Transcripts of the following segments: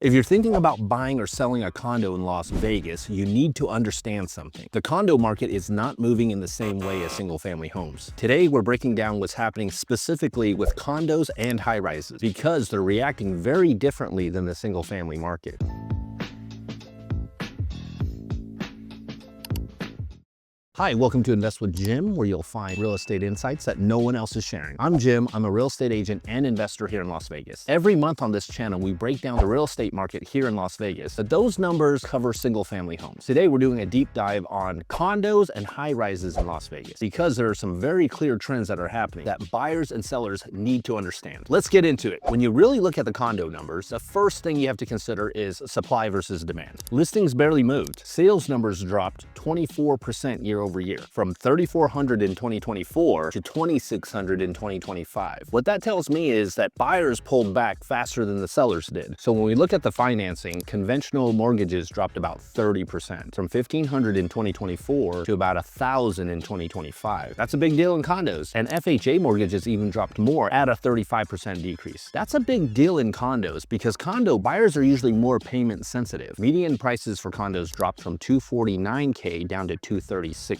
If you're thinking about buying or selling a condo in Las Vegas, you need to understand something. The condo market is not moving in the same way as single-family homes. Today, we're breaking down what's happening specifically with condos and high-rises because they're reacting very differently than the single-family market. Hi, welcome to Invest with Jim, where you'll find real estate insights that no one else is sharing. I'm Jim. I'm a real estate agent and investor here in Las Vegas. Every month on this channel, we break down the real estate market here in Las Vegas, but those numbers cover single-family homes. Today, we're doing a deep dive on condos and high-rises in Las Vegas because there are some very clear trends that are happening that buyers and sellers need to understand. Let's get into it. When you really look at the condo numbers, the first thing you have to consider is supply versus demand. Listings barely moved. Sales numbers dropped 24% year over year, from 3,400 in 2024 to 2,600 in 2025. What that tells me is that buyers pulled back faster than the sellers did. So when we look at the financing, conventional mortgages dropped about 30%, from 1,500 in 2024 to about 1,000 in 2025. That's a big deal in condos, and FHA mortgages even dropped more at a 35% decrease. That's a big deal in condos because condo buyers are usually more payment sensitive. Median prices for condos dropped from $249K down to $236K.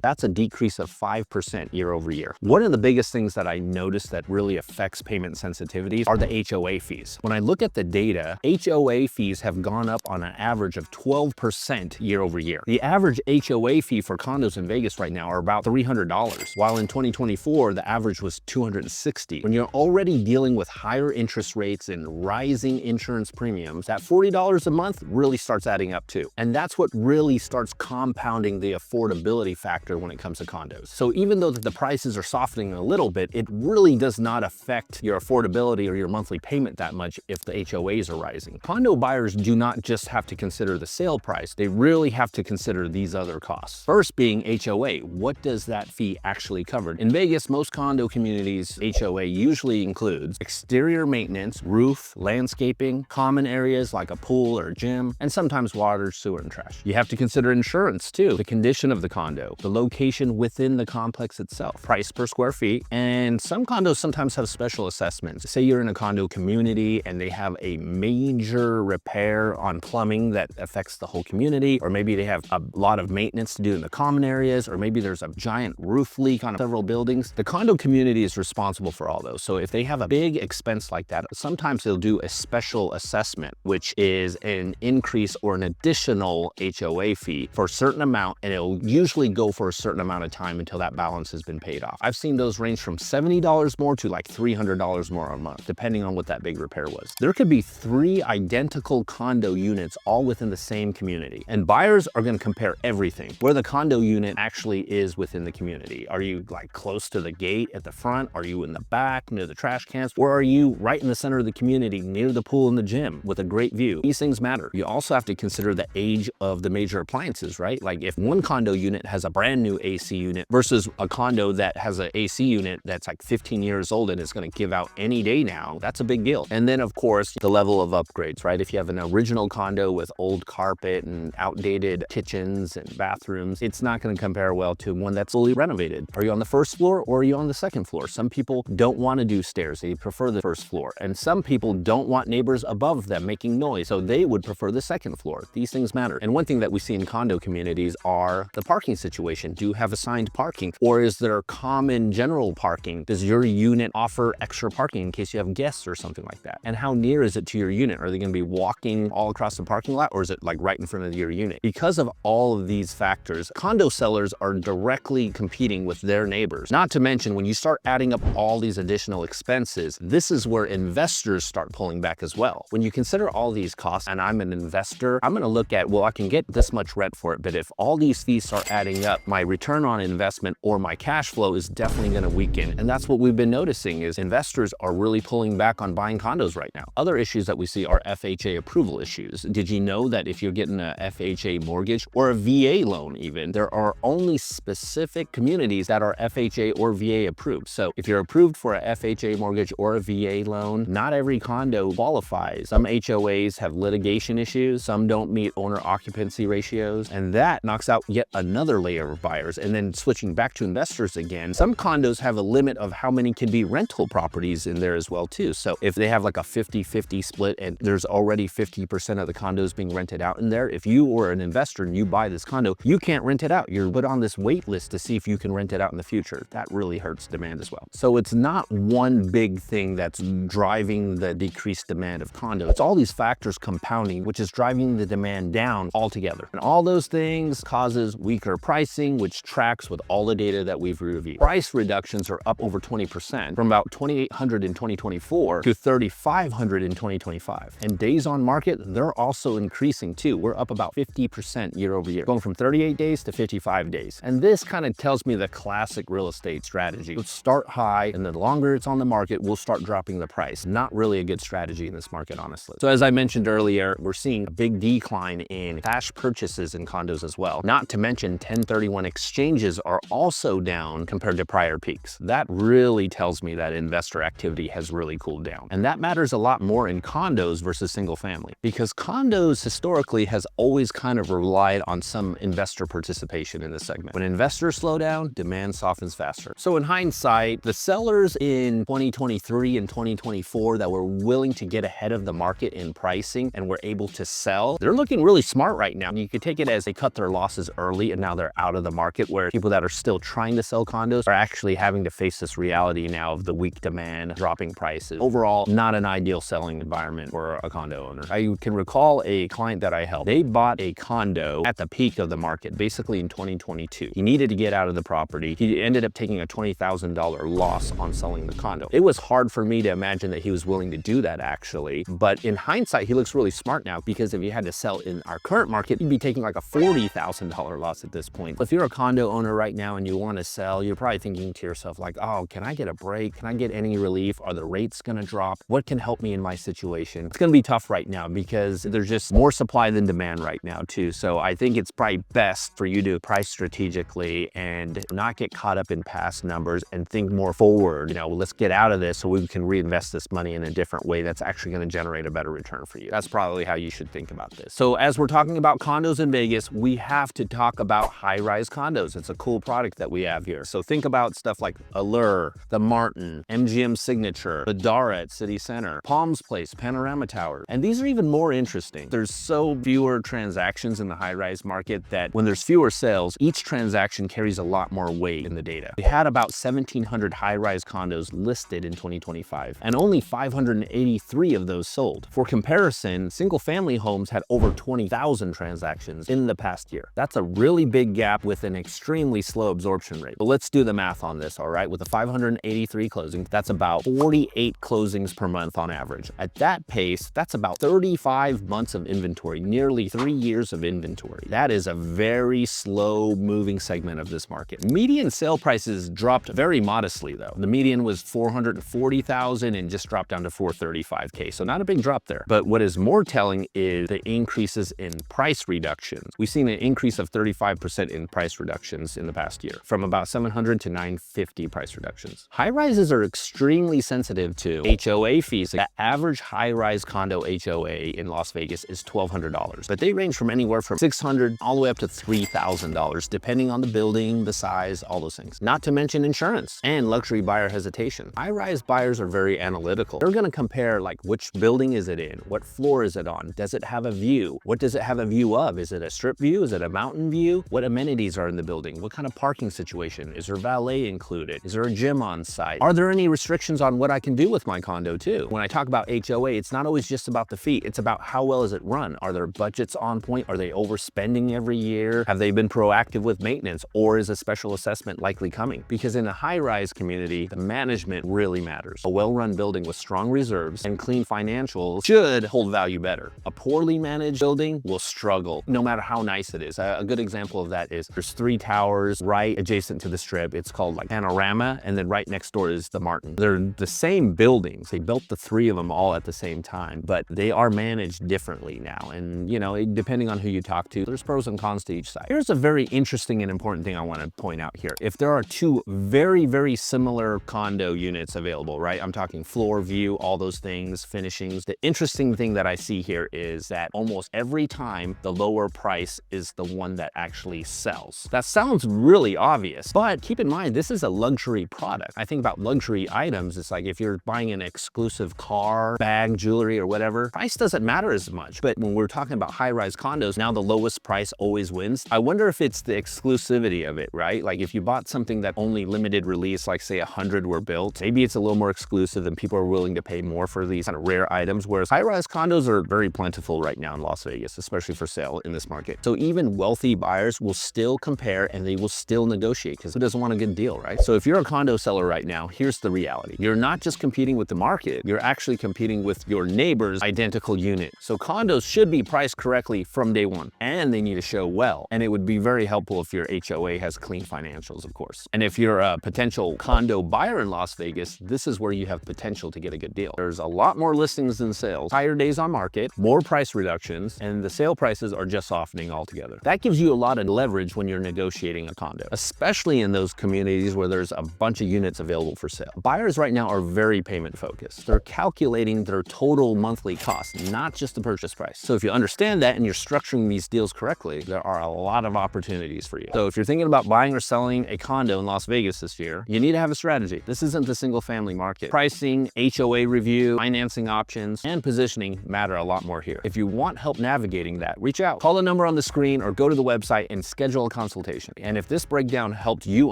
That's a decrease of 5% year over year. One of the biggest things that I noticed that really affects payment sensitivities are the HOA fees. When I look at the data, HOA fees have gone up on an average of 12% year over year. The average HOA fee for condos in Vegas right now are about $300, while in 2024, the average was $260. When you're already dealing with higher interest rates and rising insurance premiums, that $40 a month really starts adding up too. And that's what really starts compounding the affordability factor when it comes to condos. So even though the prices are softening a little bit, it really does not affect your affordability or your monthly payment that much if the HOAs are rising. Condo buyers do not just have to consider the sale price, they really have to consider these other costs. First being HOA. What does that fee actually cover? In Vegas, most condo communities, HOA usually includes exterior maintenance, roof, landscaping, common areas like a pool or a gym, and sometimes water, sewer, and trash. You have to consider insurance too, the condition of the condo, the location within the complex itself, price per square feet, and some condos sometimes have special assessments. Say you're in a condo community and they have a major repair on plumbing that affects the whole community, or maybe they have a lot of maintenance to do in the common areas, or maybe there's a giant roof leak on several buildings. The condo community is responsible for all those. So if they have a big expense like that, sometimes they'll do a special assessment, which is an increase or an additional HOA fee for a certain amount, and it'll usually go for a certain amount of time until that balance has been paid off. I've seen those range from $70 more to like $300 more a month, depending on what that big repair was. There could be 3 identical condo units all within the same community, and buyers are going to compare everything, where the condo unit actually is within the community. Are you like close to the gate at the front? Are you in the back near the trash cans? Or are you right in the center of the community near the pool and the gym with a great view? These things matter. You also have to consider the age of the major appliances, right? Like if one condo unit has a brand new AC unit versus a condo that has an AC unit that's like 15 years old and is going to give out any day now, that's a big deal. And then of course, the level of upgrades, right? If you have an original condo with old carpet and outdated kitchens and bathrooms, it's not going to compare well to one that's fully renovated. Are you on the first floor or are you on the second floor? Some people don't want to do stairs. They prefer the first floor. And some people don't want neighbors above them making noise, so they would prefer the second floor. These things matter. And one thing that we see in condo communities are the parking situation. Do you have assigned parking, or is there common general parking? Does your unit offer extra parking in case you have guests or something like that? And how near is it to your unit? Are they going to be walking all across the parking lot, or is it like right in front of your unit? Because of all of these factors, condo sellers are directly competing with their neighbors. Not to mention, when you start adding up all these additional expenses, this is where investors start pulling back as well. When you consider all these costs, and I'm an investor, I'm going to look at, well, I can get this much rent for it, but if all these fees start adding up, my return on investment or my cash flow is definitely going to weaken. And that's what we've been noticing is investors are really pulling back on buying condos right now. Other issues that we see are FHA approval issues. Did you know that if you're getting a FHA mortgage or a VA loan even, there are only specific communities that are FHA or VA approved. So if you're approved for a FHA mortgage or a VA loan, not every condo qualifies. Some HOAs have litigation issues, some don't meet owner occupancy ratios, and that knocks out yet another another layer of buyers. And then switching back to investors again, some condos have a limit of how many can be rental properties in there as well too. So if they have like a 50-50 split and there's already 50% of the condos being rented out in there, if you were an investor and you buy this condo, you can't rent it out. You're put on this wait list to see if you can rent it out in the future. That really hurts demand as well. So it's not one big thing that's driving the decreased demand of condos. It's all these factors compounding, which is driving the demand down altogether. And all those things causes weaker pricing, which tracks with all the data that we've reviewed. Price reductions are up over 20% from about 2,800 in 2024 to 3,500 in 2025. And days on market, they're also increasing too. We're up about 50% year over year, going from 38 days to 55 days. And this kind of tells me the classic real estate strategy. Let's start high, and the longer it's on the market, we'll start dropping the price. Not really a good strategy in this market, honestly. So as I mentioned earlier, we're seeing a big decline in cash purchases in condos as well. Not to mention 1031 exchanges are also down compared to prior peaks. That really tells me that investor activity has really cooled down. And that matters a lot more in condos versus single family, because condos historically has always kind of relied on some investor participation in this segment. When investors slow down, demand softens faster. So in hindsight, the sellers in 2023 and 2024 that were willing to get ahead of the market in pricing and were able to sell, they're looking really smart right now. You could take it as they cut their losses early and now they're out of the market, where people that are still trying to sell condos are actually having to face this reality now of the weak demand, dropping prices. Overall, not an ideal selling environment for a condo owner. I can recall a client that I helped. They bought a condo at the peak of the market, basically in 2022. He needed to get out of the property. He ended up taking a $20,000 loss on selling the condo. It was hard for me to imagine that he was willing to do that actually, but in hindsight, he looks really smart now, because if he had to sell in our current market, he'd be taking like a $40,000 loss at this point. If you're a condo owner right now and you want to sell, you're probably thinking to yourself like, oh, can I get a break? Can I get any relief? Are the rates going to drop? What can help me in my situation? It's going to be tough right now because there's just more supply than demand right now too. So I think it's probably best for you to price strategically and not get caught up in past numbers and think more forward. You know, let's get out of this so we can reinvest this money in a different way that's actually going to generate a better return for you. That's probably how you should think about this. So as we're talking about condos in Vegas, we have to talk about high-rise condos. It's a cool product that we have here. So think about stuff like Allure, the Martin, MGM Signature, the Dara at City Center, Palms Place, Panorama Tower. And these are even more interesting. There's so fewer transactions in the high-rise market that when there's fewer sales, each transaction carries a lot more weight in the data. We had about 1,700 high-rise condos listed in 2025, and only 583 of those sold. For comparison, single-family homes had over 20,000 transactions in the past year. That's a really big gap with an extremely slow absorption rate. But let's do the math on this, all right? With the 583 closings, that's about 48 closings per month on average. At that pace, that's about 35 months of inventory, nearly 3 years of inventory. That is a very slow moving segment of this market. Median sale prices dropped very modestly though. The median was 440,000 and just dropped down to 435K. So not a big drop there. But what is more telling is the increases in price reductions. We've seen an increase of 35% in price reductions in the past year, from about 700 to 950 price reductions. High rises are extremely sensitive to HOA fees. The average high-rise condo HOA in Las Vegas is $1,200, but they range from anywhere from $600 all the way up to $3,000, depending on the building, the size, all those things. Not to mention insurance and luxury buyer hesitation. High-rise buyers are very analytical. They're gonna compare like which building is it in? What floor is it on? Does it have a view? What does it have a view of? Is it a strip view? Is it a mountain view? What amenities are in the building? What kind of parking situation? Is there valet included? Is there a gym on site? Are there any restrictions on what I can do with my condo too? When I talk about HOA, it's not always just about the fee. It's about how well is it run? Are their budgets on point? Are they overspending every year? Have they been proactive with maintenance? Or is a special assessment likely coming? Because in a high-rise community, the management really matters. A well-run building with strong reserves and clean financials should hold value better. A poorly managed building will struggle, no matter how nice it is. A good example of that is there's 3 towers right adjacent to the strip. It's called like Panorama, and then right next door is the Martin. They're the same buildings. They built the 3 of them all at the same time, but they are managed differently now. And you know, depending on who you talk to, there's pros and cons to each side. Here's a very interesting and important thing I want to point out here. If there are 2 very, very similar condo units available, right? I'm talking floor, view, all those things, finishings. The interesting thing that I see here is that almost every time the lower price is the one that actually sells. That sounds really obvious, but keep in mind, this is a luxury product. I think about luxury items, it's like if you're buying an exclusive car, bag, jewelry, or whatever, price doesn't matter as much. But when we're talking about high-rise condos, now the lowest price always wins. I wonder if it's the exclusivity of it, right? Like if you bought something that only limited release, like say 100 were built, maybe it's a little more exclusive and people are willing to pay more for these kind of rare items, whereas high-rise condos are very plentiful right now in Las Vegas, especially for sale in this market. So even wealthy buyers will still compare and they will still negotiate because who doesn't want a good deal, right? So if you're a condo seller right now, here's the reality. You're not just competing with the market, you're actually competing with your neighbor's identical unit. So condos should be priced correctly from day one, and they need to show well. And it would be very helpful if your HOA has clean financials, of course. And if you're a potential condo buyer in Las Vegas, this is where you have potential to get a good deal. There's a lot more listings than sales, higher days on market, more price reductions, and the sale prices are just softening altogether. That gives you a lot of leverage when you're negotiating a condo, especially in those communities where there's a bunch of units available for sale. Buyers right now are very payment focused. They're calculating their total monthly cost, not just the purchase price. So if you understand that and you're structuring these deals correctly, there are a lot of opportunities for you. So if you're thinking about buying or selling a condo in Las Vegas this year, you need to have a strategy. This isn't the single family market. Pricing, HOA review, financing options, and positioning matter a lot more here. If you want help navigating that, reach out. Call the number on the screen or go to the website and schedule a consultation. And if this breakdown helped you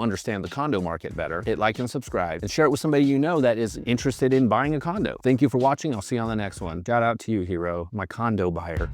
understand the condo market better, hit like and subscribe and share it with somebody you know that is interested in buying a condo. Thank you for watching. I'll see you on the next one. Shout out to you, hero, my condo buyer.